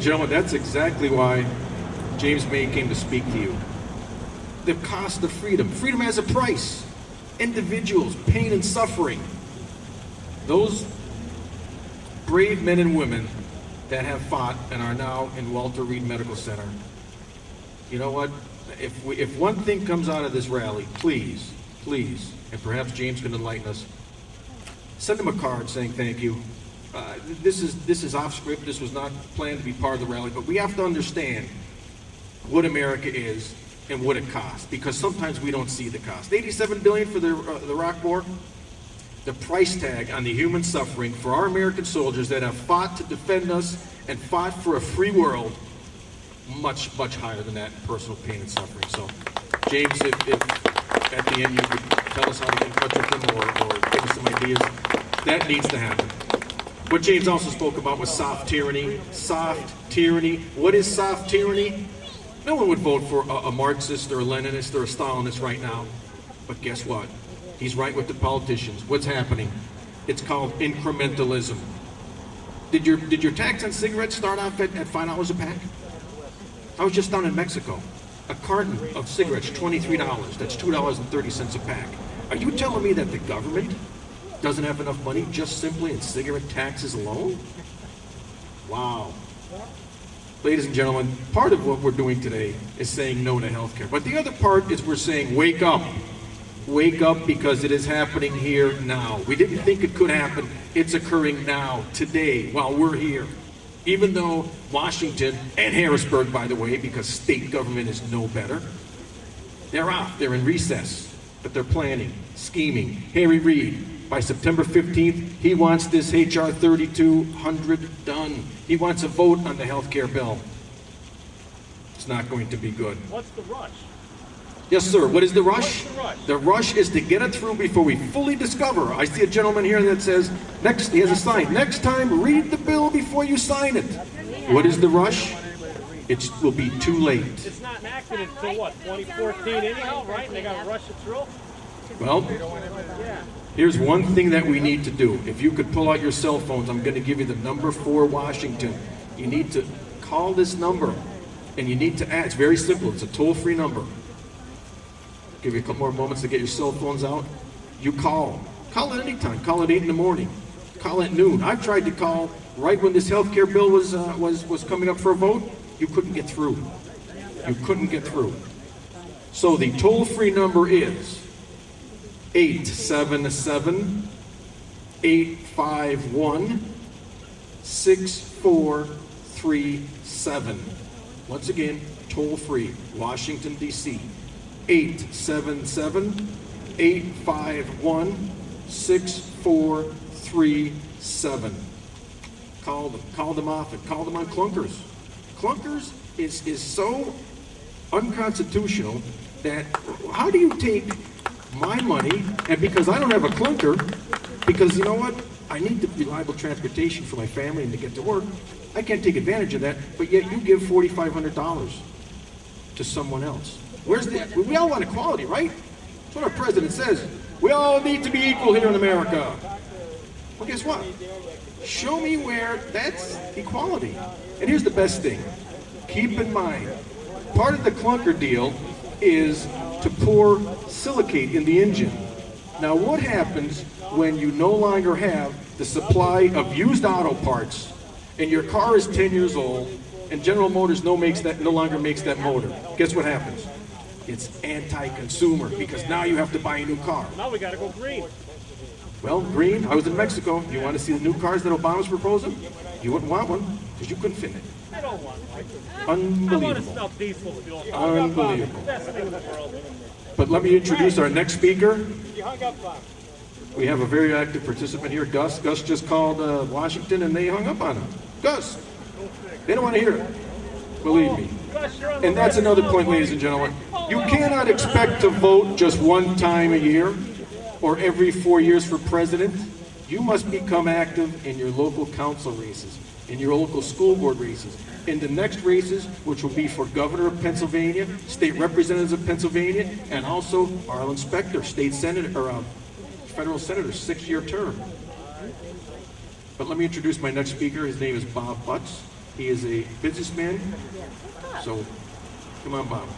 and gentlemen, that's exactly why James May came to speak to you. The cost of freedom. Freedom has a price. Individuals, pain and suffering. Those brave men and women that have fought and are now in Walter Reed Medical Center. You know what? If one thing comes out of this rally, please, and perhaps James can enlighten us, send them a card saying thank you. This is off script. This was not planned to be part of the rally, but we have to understand what America is and what it costs, because sometimes we don't see the cost. $87 billion for the Iraq War. The price tag on the human suffering for our American soldiers that have fought to defend us and fought for a free world, much higher than that in personal pain and suffering. So, James, if at the end you could tell us how to get in touch with him or give us some ideas, that needs to happen. What James also spoke about was soft tyranny. Soft tyranny. What is soft tyranny? No one would vote for a Marxist or a Leninist or a Stalinist right now. But guess what? He's right with the politicians. What's happening? It's called incrementalism. Did your tax on cigarettes start off at $5 a pack? I was just down in Mexico. A carton of cigarettes, $23. That's $2.30 a pack. Are you telling me that the government doesn't have enough money just simply in cigarette taxes alone? Wow. Ladies and gentlemen, part of what we're doing today is saying no to healthcare. But the other part is we're saying wake up. Wake up, because it is happening here now. We didn't think it could happen. It's occurring now, today, while we're here. Even though Washington and Harrisburg, by the way, because state government is no better, they're off, they're in recess, but they're planning, scheming. Harry Reid, by September 15th, he wants this H.R. 3200 done. He wants a vote on the health care bill. It's not going to be good. What's the rush? Yes, sir. What is the rush? What's the rush? The rush is to get it through before we fully discover. I see a gentleman here that says, he has a sign, next time read the bill before you sign it. What is the rush? It will be too late. It's not enacted until what, 2014 anyhow, right? And they got to rush it through? Well, here's one thing that we need to do. If you could pull out your cell phones, I'm going to give you the number for Washington. You need to call this number, and you need to add. It's very simple. It's a toll-free number. Give you a couple more moments to get your cell phones out. You call. Call at any time. Call at 8 in the morning. Call at noon. I've tried to call right when this health care bill was coming up for a vote. You couldn't get through. You couldn't get through. So the toll-free number is 877-851-6437. Once again, toll-free, Washington, D.C. 877-851-6437. Call them often. Call them on clunkers. Clunkers is so unconstitutional that how do you take my money, and because I don't have a clunker, because you know what? I need the reliable transportation for my family and to get to work. I can't take advantage of that, but yet you give $4,500 to someone else. Where's the? We all want equality, right? That's what our president says. We all need to be equal here in America. Well, guess what? Show me where that's equality. And here's the best thing. Keep in mind, part of the clunker deal is to pour silicate in the engine. Now, what happens when you no longer have the supply of used auto parts and your car is 10 years old and General Motors no longer makes that motor? Guess what happens? It's anti-consumer, because now you have to buy a new car. Now we got to go green. Well, green, I was in Mexico. You want to see the new cars that Obama's proposing? You wouldn't want one, because you couldn't fit it. I don't want one. Unbelievable. I want to smell diesel fuel. Unbelievable. Best thing in the world. But let me introduce our next speaker. You hung up on him. We have a very active participant here, Gus. Gus just called Washington, and they hung up on him. Gus, they don't want to hear it. Believe me. And that's another point, ladies and gentlemen. You cannot expect to vote just one time a year or every 4 years for president. You must become active in your local council races, in your local school board races, in the next races, which will be for governor of Pennsylvania, state representatives of Pennsylvania, and also our inspector, state senator, or federal senator, 6-year term. But let me introduce my next speaker. His name is Bob Butts. He is a businessman. So, come on, Bob.